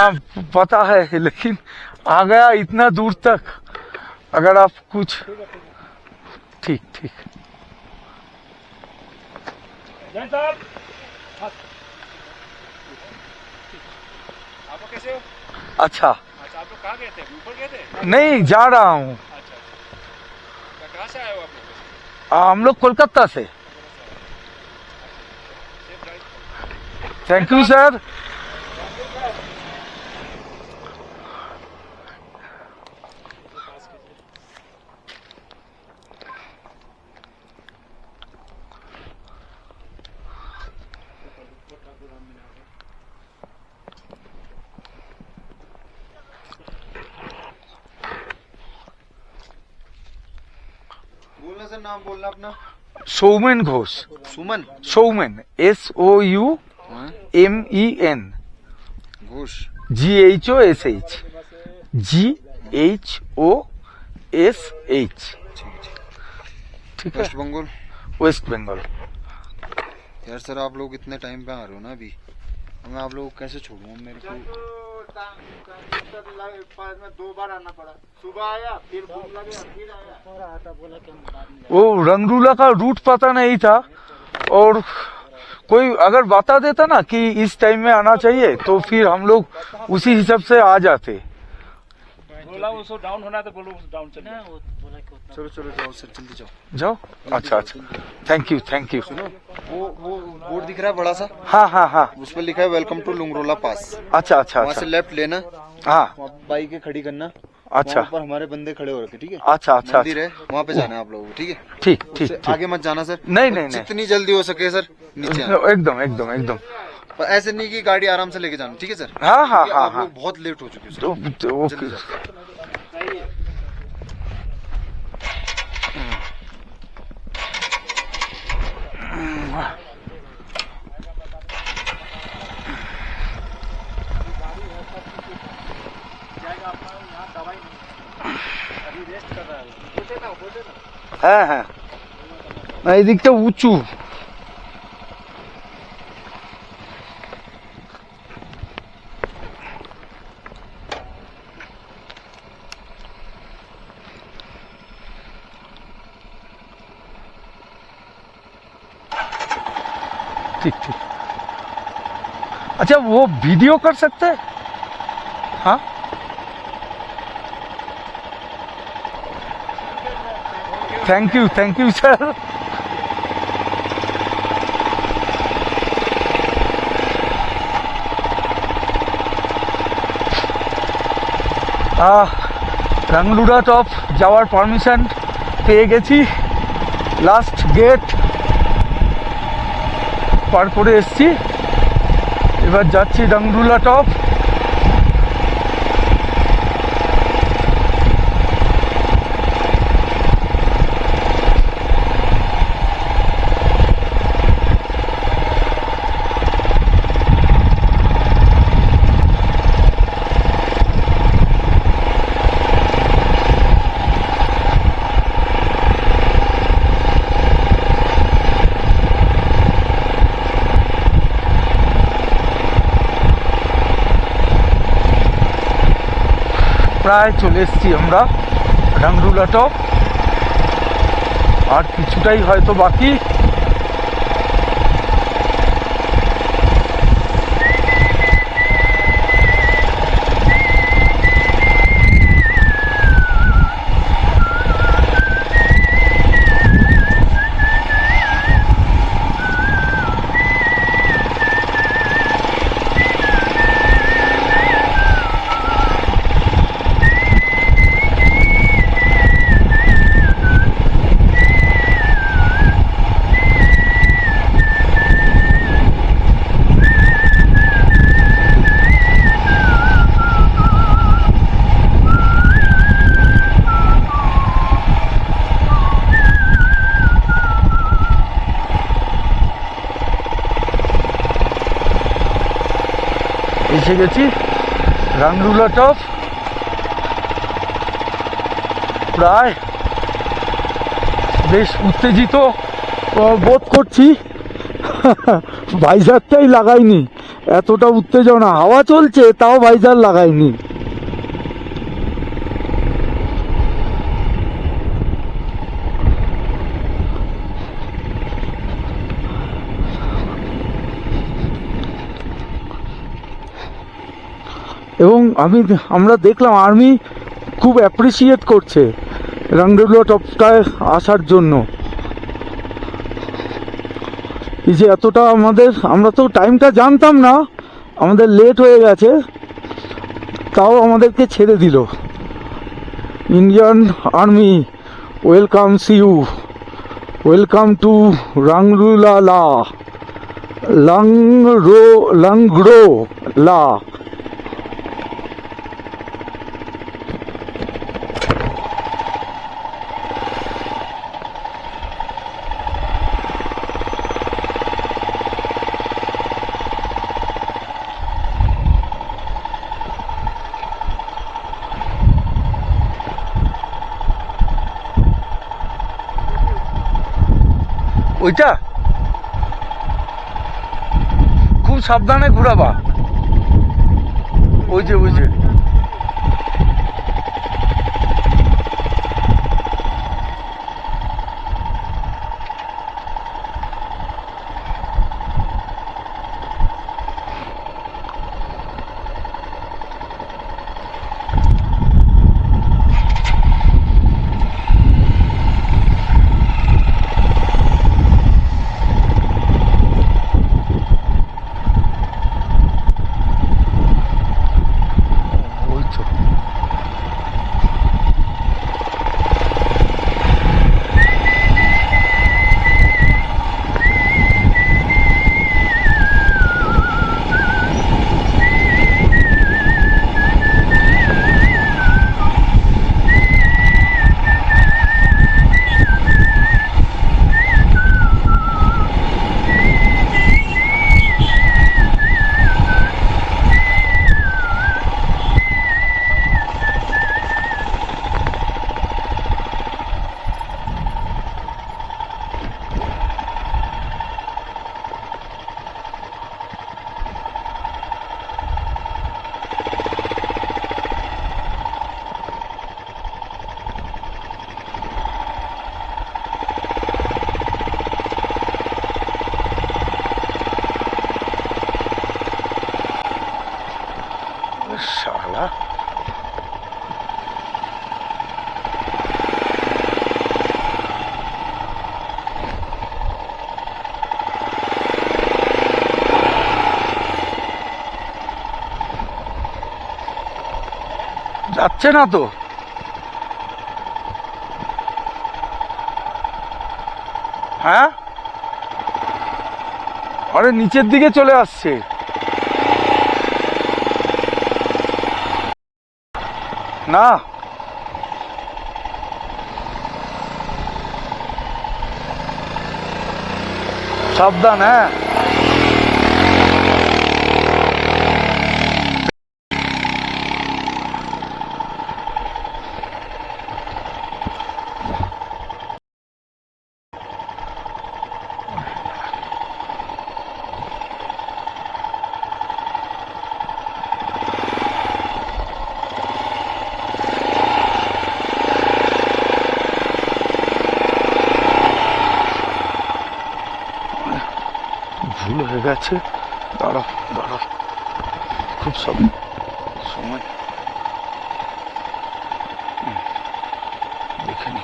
हाँ पता है, लेकिन आ गया इतना दूर तक, अगर आप कुछ ठीक ठीक। जैन साहब, आप कैसे हो? अच्छा अच्छा, आप लोग कहाँ गए थे? ऊपर गए थे? नहीं जा रहा हूँ। अच्छा, कहाँ से आए हो आप लोग? हम लोग कोलकाता से। Safe drive. Thank you sir. बोलना सर, नाम बोलना अपना। सौमेन घोष। सुमन Soumen, SOUMEN, Ghosh. GHOSH, GHOSH। ठीक है, वेस्ट बंगाल। वेस्ट बंगाल। यार सर, आप लोग इतने टाइम पे आ रहे हो ना अभी, मैं आप लोग को कैसे छोड़ूं? मेरे को में 2 बार आना पड़ा। सुबह आया, फिर भूख लगे, फिर आया। वो रंगरूला का रूट पता नहीं था, और कोई अगर बता देता ना कि इस टाइम में आना चाहिए तो फिर हम लोग उसी हिसाब से आ जाते। बोला उसको डाउन होना तो बोलो डाउन चले। चलो चलो जाओ सर, जल्दी जाओ। जाओ। अच्छा अच्छा, थैंक यू थैंक यू। वो बोर्ड दिख रहा है बड़ा सा, हाँ हाँ हाँ। उस पर लिखा है वेलकम टू लुंगरोला पास। अच्छा अच्छा वहाँ से अच्छा। लेफ्ट लेना, हाँ वहाँ बाइक खड़ी करना। अच्छा वहाँ पर हमारे बंदे खड़े हो रखे, ठीक है? अच्छा अच्छा मंदिर अच्छा। है, वहाँ पे जाना है आप लोगों को, ठीक है? ठीक उससे ठीक ठीक। आगे मत जाना सर। नहीं, और नहीं, नहीं। जितनी जल्दी हो सके सर नीचे आना। एकदम एकदम एकदम। पर ऐसे नहीं कि गाड़ी आराम से लेके जाना, ठीक है सर? हाँ हाँ क्योंकि हाँ आप हाँ। लोग बहुत लेट हो चुके हो सर। तो ओके। जल्दी जाओ। হ্যাঁ হ্যাঁ, না এই দিকটা উঁচু। ठीक ठीक। अच्छा, वो वीडियो कर सकते हैं? हाँ थैंक यू सर। রাংলুড়া টপ যাওয়ার পারমিশন পেয়ে গেছি, লাস্ট গেট পার করে এসছি, এবার যাচ্ছি রাংলুড়া টপ। প্রায় চলে এসেছি আমরা রাংলুড়া টপ, আর কিছুটাই হয়তো বাকি। এসে গেছি রাংলুড়া টপ, প্রায় বেশ উত্তেজিত বোধ করছি। ভাইজারটাই লাগাইনি, এতটা উত্তেজনা, হাওয়া চলছে তাও ভাইজার লাগাইনি। এবং আমরা দেখলাম আর্মি খুব অ্যাপ্রিসিয়েট করছে রংডুলা টপটায় আসার জন্য। এই যে এতটা আমরা তো টাইমটা জানতাম না, আমাদের লেট হয়ে গেছে, তাও আমাদেরকে ছেড়ে দিল। Indian army welcomes you, welcome to রংডুলা লংগ্রো লা। ওইটা খুব সাবধানে ঘুরাবা। ওই যে ওই তো শালা। যাচ্ছে না তো। হ্যাঁ, আরে নিচের দিকে চলে আসছে। না, সাবধান। হ্যাঁ, ভুল হয়ে গেছে। দাঁড়াও খুব সময় দেখে নি।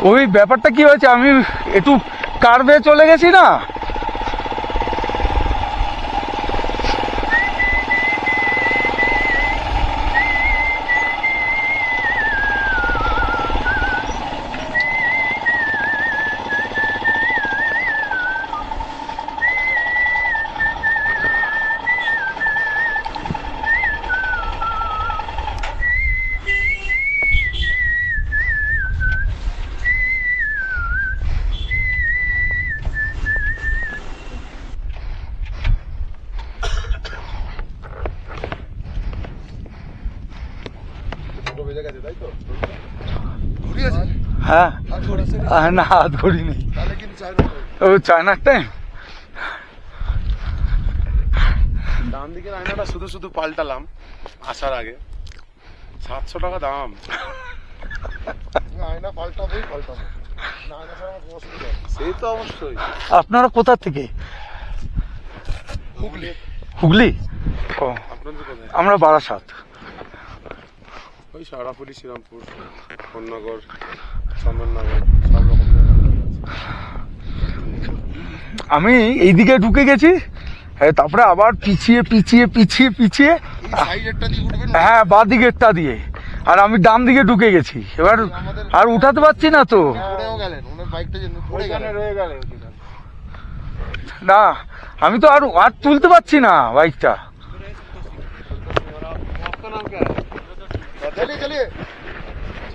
ওই ব্যাপারটা কি হয়েছে, আমি একটু কার্ভে চলে গেছি না, হ্যাঁ না হাত ধরিনি, ও চায়নার টাইম। ডান দিকের আয়নাটা শুধু শুধু পাল্টালাম আসার আগে, 700 টাকা দাম। আয়না পাল্টাবোই পাল্টাবো না, আয়না ছাড়া আমার কোনো অসুবিধা নেই। সেই তো অবশ্যই। আপনারা কোথা থেকে? হুগলি। হুগলি? ও, আপনাদের কোথায়? আমরা বারাসাত। ওই সারাপুরি, শ্রীরামপুর, কন্যাগর, চন্দননগর, সব রকম জায়গায় আছে। আমি এইদিকে ঢুকে গেছি, তারপরে আবার পিছিয়ে পিছিয়ে পিছিয়ে পিছিয়ে এই সাইডেরটা দিয়ে উঠবেন। হ্যাঁ বাঁ দিকেরটা দিয়ে, আর আমি ডান দিকে ঢুকে গেছি, এবার আর উঠাতে পারছি না তো। পড়েও গেলেন, ওনার বাইকটা যেন পড়ে ওইখানে গেলেন। রয়ে গেল। না আমি তো আর তুলতে পারছি না বাইকটা। चलिए चलिए,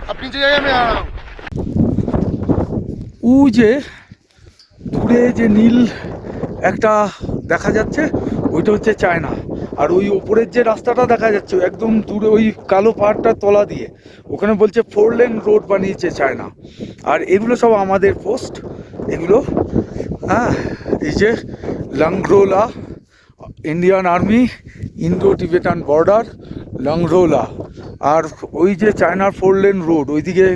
अब नीचे जाइए, मैं आ रहा हूँ। ও যে দূরে যে নীল একটা দেখা যাচ্ছে, ওইটা হচ্ছে চায়না। আর ওই ওপরের যে রাস্তাটা দেখা যাচ্ছে একদম দূরে, ওই কালো পাহাড়টার তলা দিয়ে, ওখানে বলছে 4 লেন রোড বানিয়েছে চায়না। আর এগুলো সব আমাদের পোস্ট, এগুলো হ্যাঁ, এই যে লাংগ্রোলা, Indian army, Indo Tibetan border, লাংগ্রোলা। আর ওই যে চায়নার 4 লেন রোড, ওইদিকে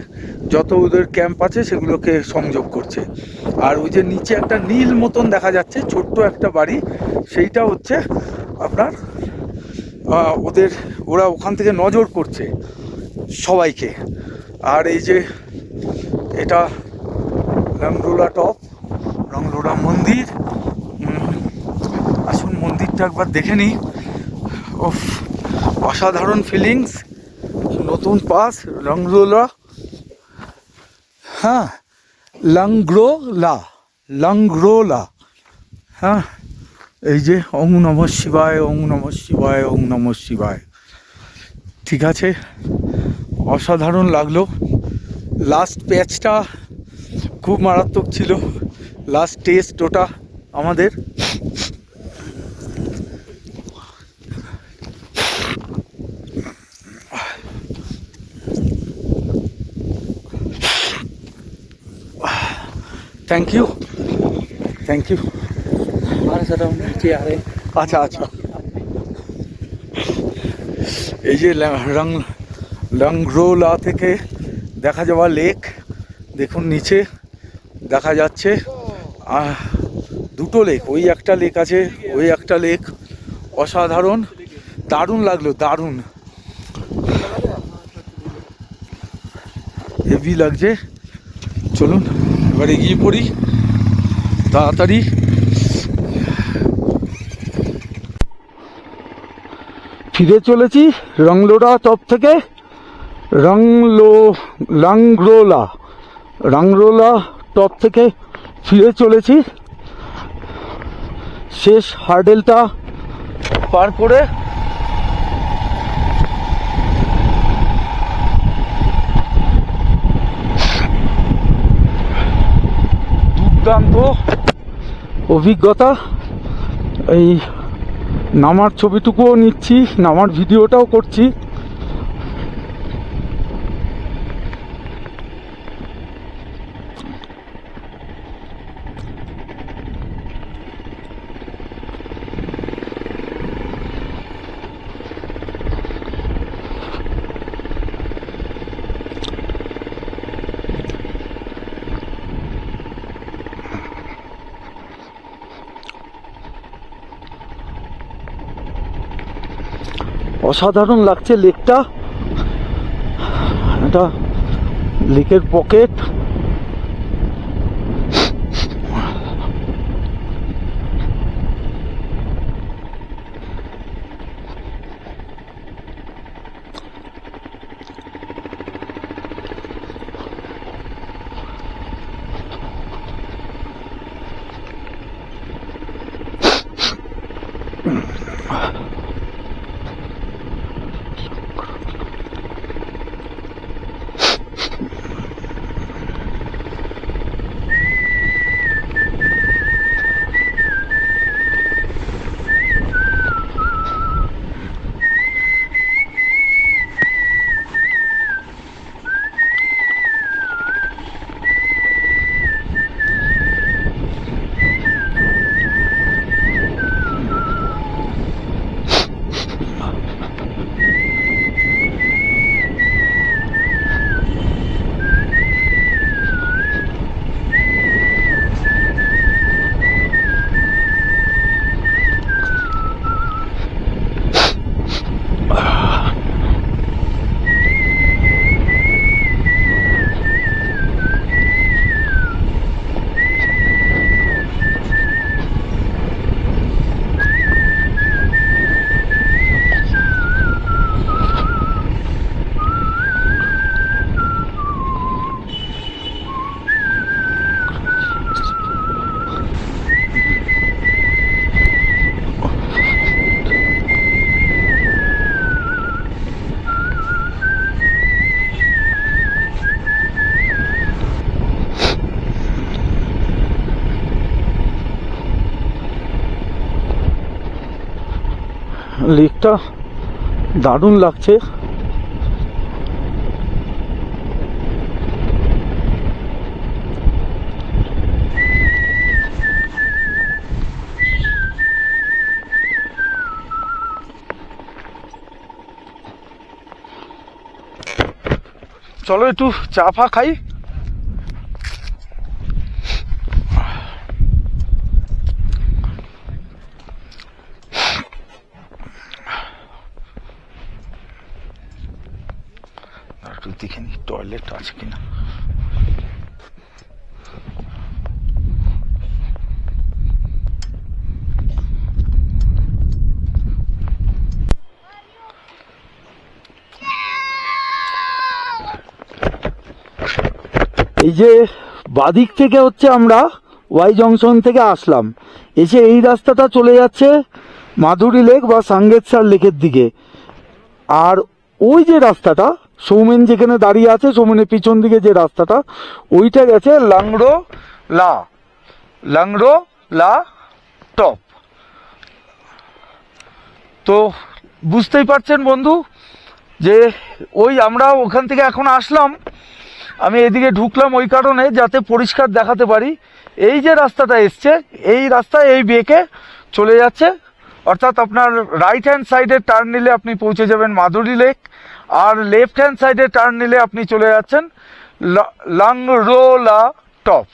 যত ওদের ক্যাম্প আছে সেগুলোকে সংযোগ করছে। আর ওই যে নিচে একটা নীল মতন দেখা যাচ্ছে ছোট্ট একটা বাড়ি, সেইটা হচ্ছে আপনার ওরা ওখান থেকে নজর করছে সবাইকে। আর এই যে এটা লাংগ্রোলা টপ, লাংগ্রোলা মন্দির। আসুন মন্দিরটা একবার দেখে নিই। ওফ, অসাধারণ ফিলিংস। নতুন পাস লাংগ্রোলা, হ্যাঁ লাংগ্রোলা, লাংগ্রোলা। হ্যাঁ এই যে ওং নমঃ শিবায়, ওং নমঃ শিবায়, ওং নমঃ শিবায়। ঠিক আছে, অসাধারণ লাগলো। লাস্ট প্যাচটা খুব মারাত্মক ছিল, লাস্ট টেস্ট ওটা আমাদের। Thank you, thank you. আচ্ছা আচ্ছা, এই যে লাংগ্রোলা থেকে দেখা যাওয়া লেক, দেখুন নিচে দেখা যাচ্ছে দুটো লেক, ওই একটা লেক আছে, ওই একটা লেক। অসাধারণ, দারুণ লাগলো, দারুণ হেভি লাগছে। চলুন এবার এগিয়ে পড়ি তাড়াতাড়ি। ফিরে চলেছি রংলোরা টপ থেকে, লাংগ্রোলা টপ থেকে ফিরে চলেছি শেষ হার্ডেলটা পার করে। দুর্দান্ত অভিজ্ঞতা। এই নামার ছবিটুকুও নিচ্ছি, নামার ভিডিওটাও করছি। অসাধারণ লাগছে লেকটা, এটা লেকের পকেট, লেকটা দারুণ লাগছে। চলো একটু চা ফা খাই। একটু দেখে নি টয়লেট আছে কিনা। এই যে বাদিক থেকে হচ্ছে আমরা ওয়াই জংশন থেকে আসলাম, এসে এই রাস্তাটা চলে যাচ্ছে মাধুরী লেক বা সাঙ্গেতসার লেকের দিকে। আর ওই যে রাস্তাটা সৌমেন যেখানে দাঁড়িয়ে আছে, সৌমেনের পিছন দিকে যে রাস্তাটা, ওইটা গেছে লাংরো লা টপ। তো বুঝতেই পারছেন বন্ধু যে ওই আমরা ওখান থেকে এখন আসলাম, আমি এদিকে ঢুকলাম ওই কারণে যাতে পরিষ্কার দেখাতে পারি। এই যে রাস্তাটা এসছে, এই রাস্তায় এই বেঁকে চলে যাচ্ছে, অর্থাৎ আপনার রাইট হ্যান্ড সাইডে টার্ন নিলে আপনি পৌঁছে যাবেন মাধুরী লেক, আর লেফট হ্যান্ড সাইডে টার্ন নিলে আপনি চলে যাচ্ছেন লাংরো লা টপ।